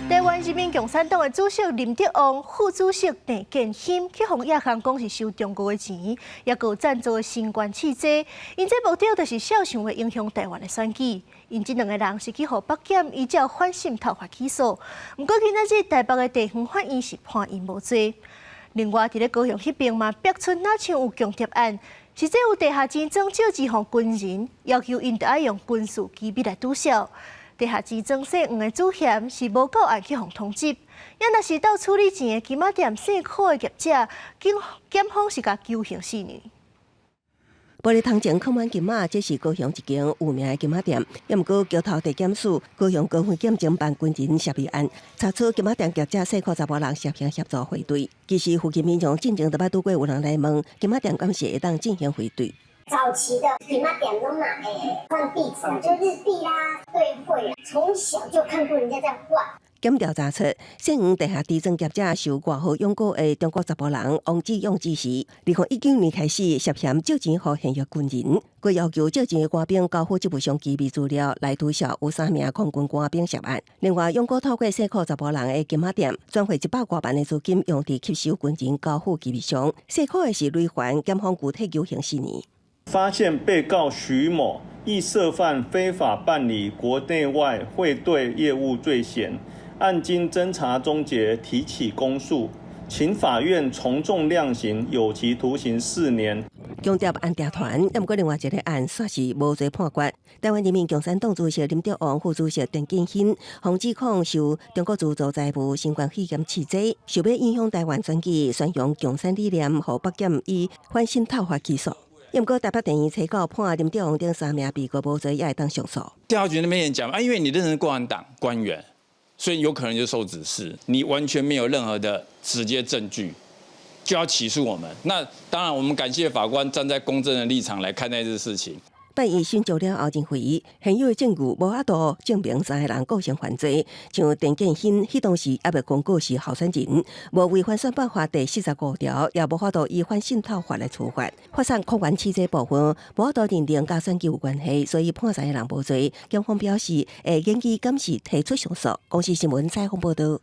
台湾人民共产党的主席林德旺、副主席郑建兴去向亚航讲是收中国的钱，也有赞助新冠汽车，因这目的就是小想要影响台湾的选举。因这两个人是去互北检依照反渗透法起诉，不过今仔日台北的地方法院是判因无罪。另外，伫咧高雄迄边嘛，北村那像有强劫案，实际有地下钱庄借钱予军人，要求因得爱用军事机密来堵销。地下钱庄姓黄的主嫌是无够案去互通缉，也若是到处理钱的金仔店姓柯的业者，检方是甲求刑4年。玻璃窗前放满金仔，这是高雄一间有名的金仔店。也毋过桥头地检署高雄高分检侦办军人涉弊案，查出金仔店业者4个查某人涉嫌协助汇兑。其实附近民众进前都捌拄过有人来问，金仔店敢是会当进行汇兑？早期的金仔店都拿换币值啊，就日币啦、兑汇啊，从小就看过人家在换。检调查出，姓黄地下地庄业者受外号永国的中国查甫人王志勇指示，2019年开始涉嫌借钱予现役军人，佮要求借钱的官兵交付这部上机密资料来推销有3名空军官兵涉案。另外，永国透过4个查甫人的金仔店，转汇100多万的资金用伫吸收军人交付机密箱，4个的是累犯，检方具体求刑4年。发现被告徐某亦涉犯非法办理国内外汇兑业务罪嫌。案经侦查终结，提起公诉，请法院从重量刑，有期徒刑4年。强调案调团，也毋过另外一个案煞是无罪判决。台湾人民共产党主席林德旺、副主席郑建兴，防指控受中国资助财务新冠肺炎刺激，想要影响台湾选举，宣扬共产理念，互北检以反渗透法起诉。也毋过台北地院提告判林德旺等3名被告无罪，也会当上诉。调查局那边也讲因为你认识共产党官员。所以有可能就受指示，你完全没有任何的直接证据，就要起诉我们。那当然，我们感谢法官站在公正的立场来看待这事情。办案宣召了后，认为现有的证据无法度证明3个人构成犯罪。像郑建兴，迄当时也未公告是候选人，无违反选办法第45条，也无法度以反渗透法来处罚。发生空管汽车部分，无法度认定甲选举有关系，所以判3个人无罪。检方表示会严议监视提出上诉。公视新闻采访报道。